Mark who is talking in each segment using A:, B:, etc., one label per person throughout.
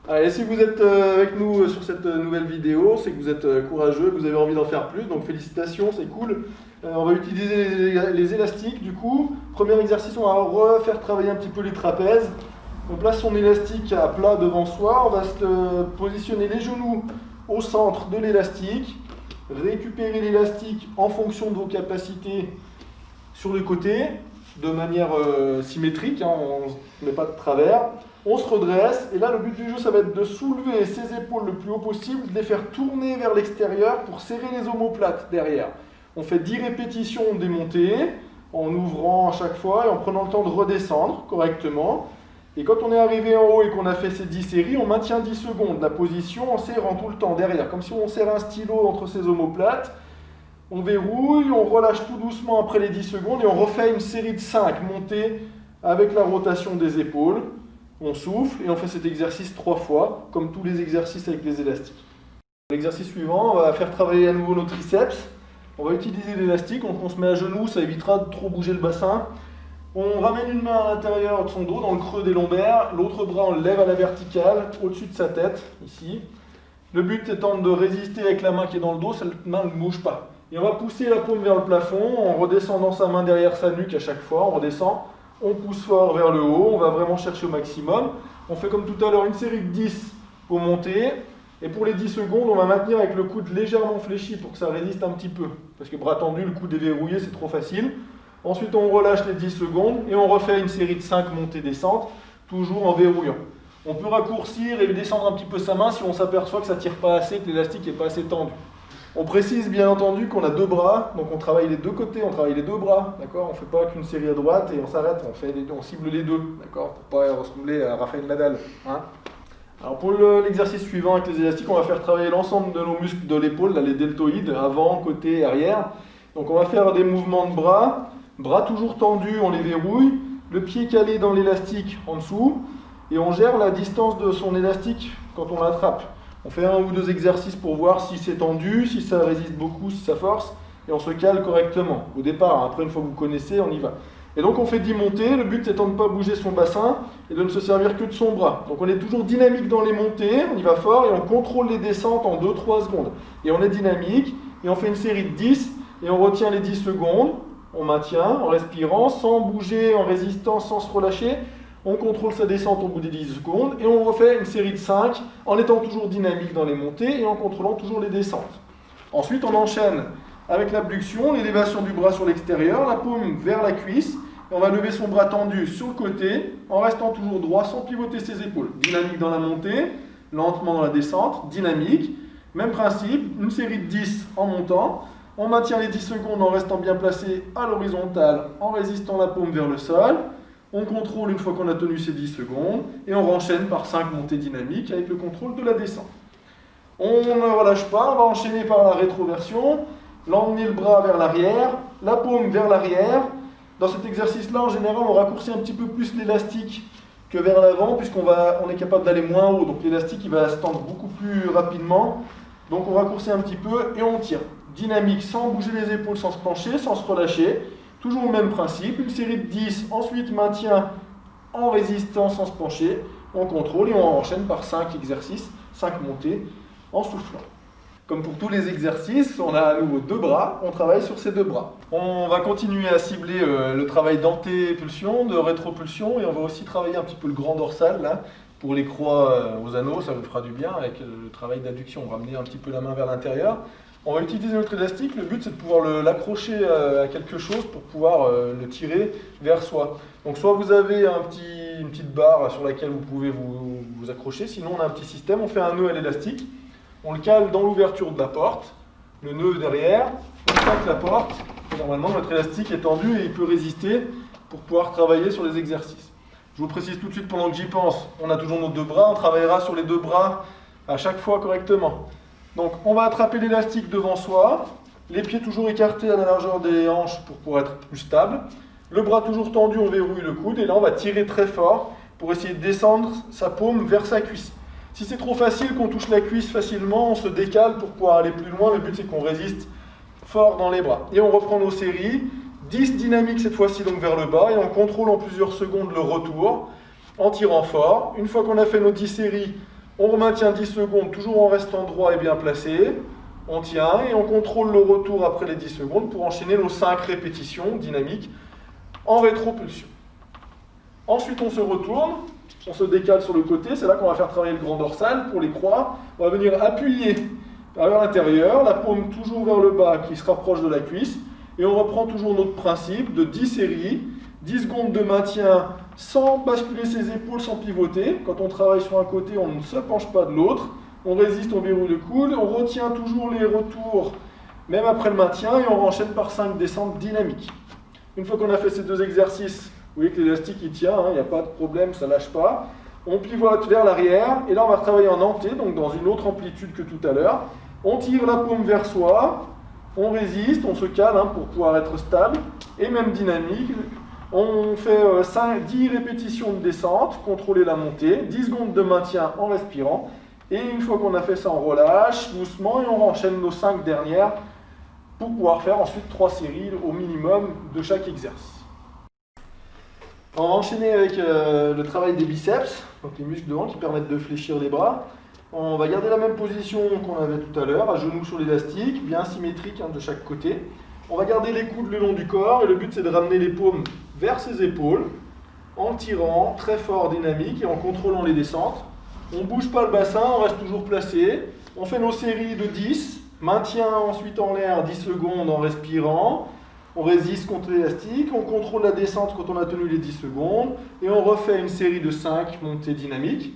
A: Allez, si vous êtes avec nous sur cette nouvelle vidéo, c'est que vous êtes courageux, que vous avez envie d'en faire plus, donc félicitations, c'est cool. On va utiliser les élastiques du coup. Premier exercice, on va refaire travailler un petit peu les trapèzes. On place son élastique à plat devant soi, on va se positionner les genoux au centre de l'élastique, récupérer l'élastique en fonction de vos capacités sur les côtés, de manière symétrique, hein, on ne met pas de travers. On se redresse, et là le but du jeu, ça va être de soulever ses épaules le plus haut possible, de les faire tourner vers l'extérieur pour serrer les omoplates derrière. On fait 10 répétitions de démontée, en ouvrant à chaque fois et en prenant le temps de redescendre correctement. Et quand on est arrivé en haut et qu'on a fait ces 10 séries, on maintient 10 secondes la position en serrant tout le temps derrière, comme si on serre un stylo entre ses omoplates. On verrouille, on relâche tout doucement après les 10 secondes et on refait une série de 5 montées avec la rotation des épaules. On souffle et on fait cet exercice 3 fois, comme tous les exercices avec les élastiques. L'exercice suivant, on va faire travailler à nouveau nos triceps. On va utiliser l'élastique, on se met à genoux, ça évitera de trop bouger le bassin. On ramène une main à l'intérieur de son dos, dans le creux des lombaires. L'autre bras, on le lève à la verticale, au-dessus de sa tête, ici. Le but étant de résister avec la main qui est dans le dos, cette main ne bouge pas. Et on va pousser la paume vers le plafond, en redescendant sa main derrière sa nuque à chaque fois. On redescend, on pousse fort vers le haut, on va vraiment chercher au maximum. On fait comme tout à l'heure une série de 10 pour monter. Et pour les 10 secondes, on va maintenir avec le coude légèrement fléchi pour que ça résiste un petit peu. Parce que bras tendu, le coude déverrouillé, c'est trop facile. Ensuite, on relâche les 10 secondes et on refait une série de 5 montées-descentes, toujours en verrouillant. On peut raccourcir et descendre un petit peu sa main si on s'aperçoit que ça ne tire pas assez, que l'élastique n'est pas assez tendu. On précise bien entendu qu'on a 2 bras, donc on travaille les 2 côtés, on travaille les 2 bras, d'accord? On ne fait pas qu'une série à droite et on s'arrête, on cible les 2, d'accord? Pour ne pas ressembler à Raphaël Nadal, hein? Alors pour l'exercice suivant avec les élastiques, on va faire travailler l'ensemble de nos muscles de l'épaule, les deltoïdes, avant, côté, arrière. Donc on va faire des mouvements de bras toujours tendus, on les verrouille, le pied calé dans l'élastique en dessous, et on gère la distance de son élastique quand on l'attrape. On fait 1 ou 2 exercices pour voir si c'est tendu, si ça résiste beaucoup, si ça force, et on se cale correctement. Au départ, après une fois que vous connaissez, on y va. Et donc on fait 10 montées, le but étant de ne pas bouger son bassin et de ne se servir que de son bras. Donc on est toujours dynamique dans les montées, on y va fort et on contrôle les descentes en 2-3 secondes. Et on est dynamique, et on fait une série de 10, et on retient les 10 secondes, on maintient en respirant, sans bouger, en résistant, sans se relâcher. On contrôle sa descente au bout des 10 secondes, et on refait une série de 5, en étant toujours dynamique dans les montées et en contrôlant toujours les descentes. Ensuite on enchaîne avec l'abduction, l'élévation du bras sur l'extérieur, la paume vers la cuisse. Et on va lever son bras tendu sur le côté, en restant toujours droit, sans pivoter ses épaules. Dynamique dans la montée, lentement dans la descente, dynamique. Même principe, une série de 10 en montant. On maintient les 10 secondes en restant bien placé à l'horizontale, en résistant la paume vers le sol. On contrôle une fois qu'on a tenu ces 10 secondes, et on enchaîne par 5 montées dynamiques avec le contrôle de la descente. On ne relâche pas, on va enchaîner par la rétroversion, l'emmener le bras vers l'arrière, la paume vers l'arrière. Dans cet exercice-là, en général, on raccourcit un petit peu plus l'élastique que vers l'avant, puisqu'on est capable d'aller moins haut. Donc l'élastique, il va se tendre beaucoup plus rapidement. Donc on raccourcit un petit peu et on tire. Dynamique, sans bouger les épaules, sans se pencher, sans se relâcher. Toujours le même principe, une série de 10, ensuite maintien en résistant, sans se pencher. On contrôle et on enchaîne par 5 exercices, 5 montées, en soufflant. Comme pour tous les exercices, on a à nouveau 2 bras, on travaille sur ces 2 bras. On va continuer à cibler le travail d'antépulsion, de rétropulsion, et on va aussi travailler un petit peu le grand dorsal, là, pour les croix aux anneaux, ça vous fera du bien avec le travail d'adduction. On va amener un petit peu la main vers l'intérieur. On va utiliser notre élastique, le but c'est de pouvoir l'accrocher à quelque chose pour pouvoir le tirer vers soi. Donc soit vous avez une petite barre sur laquelle vous pouvez vous accrocher, sinon on a un petit système, on fait un nœud à l'élastique. On le cale dans l'ouverture de la porte, le nœud derrière, on claque la porte, et normalement notre élastique est tendu et il peut résister pour pouvoir travailler sur les exercices. Je vous précise tout de suite pendant que j'y pense, on a toujours nos 2 bras, on travaillera sur les 2 bras à chaque fois correctement. Donc on va attraper l'élastique devant soi, les pieds toujours écartés à la largeur des hanches pour pouvoir être plus stable, le bras toujours tendu, on verrouille le coude, et là on va tirer très fort pour essayer de descendre sa paume vers sa cuisse. Si c'est trop facile, qu'on touche la cuisse facilement, on se décale pour pouvoir aller plus loin. Le but, c'est qu'on résiste fort dans les bras. Et on reprend nos séries. 10 dynamiques cette fois-ci, donc vers le bas. Et on contrôle en plusieurs secondes le retour en tirant fort. Une fois qu'on a fait nos 10 séries, On maintient 10 secondes, toujours en restant droit et bien placé. On tient et on contrôle le retour après les 10 secondes pour enchaîner nos 5 répétitions dynamiques en rétropulsion. Ensuite, on se retourne, on se décale sur le côté, c'est là qu'on va faire travailler le grand dorsal pour les croix. On va venir appuyer vers l'intérieur, la paume toujours vers le bas qui se rapproche de la cuisse. Et on reprend toujours notre principe de 10 séries, 10 secondes de maintien sans basculer ses épaules, sans pivoter. Quand on travaille sur un côté, on ne se penche pas de l'autre. On résiste, on verrouille le coude, on retient toujours les retours, même après le maintien, et on enchaîne par 5 descentes dynamiques. Une fois qu'on a fait ces 2 exercices, vous voyez que l'élastique il tient, il n'y a pas de problème, ça ne lâche pas. On pivote vers l'arrière, et là on va travailler en hanté, donc dans une autre amplitude que tout à l'heure. On tire la paume vers soi, on résiste, on se cale pour pouvoir être stable, et même dynamique. On fait 10 répétitions de descente, contrôler la montée, 10 secondes de maintien en respirant, et une fois qu'on a fait ça, on relâche doucement et on enchaîne nos 5 dernières pour pouvoir faire ensuite 3 séries au minimum de chaque exercice. On va enchaîner avec le travail des biceps, donc les muscles devant qui permettent de fléchir les bras. On va garder la même position qu'on avait tout à l'heure, à genoux sur l'élastique, bien symétrique de chaque côté. On va garder les coudes le long du corps et le but c'est de ramener les paumes vers ses épaules en tirant très fort, dynamique et en contrôlant les descentes. On ne bouge pas le bassin, on reste toujours placé. On fait nos séries de 10, maintien ensuite en l'air 10 secondes en respirant. On résiste contre l'élastique, on contrôle la descente quand on a tenu les 10 secondes et on refait une série de 5 montées dynamiques.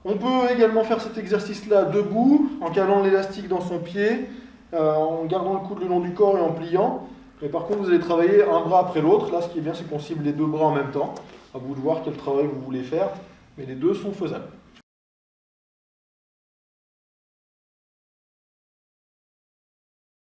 A: On peut également faire cet exercice-là debout, en calant l'élastique dans son pied, en gardant le coude le long du corps et en pliant. Mais par contre, vous allez travailler un bras après l'autre. Là, ce qui est bien, c'est qu'on cible les 2 bras en même temps. À vous de voir quel travail vous voulez faire, mais les 2 sont faisables.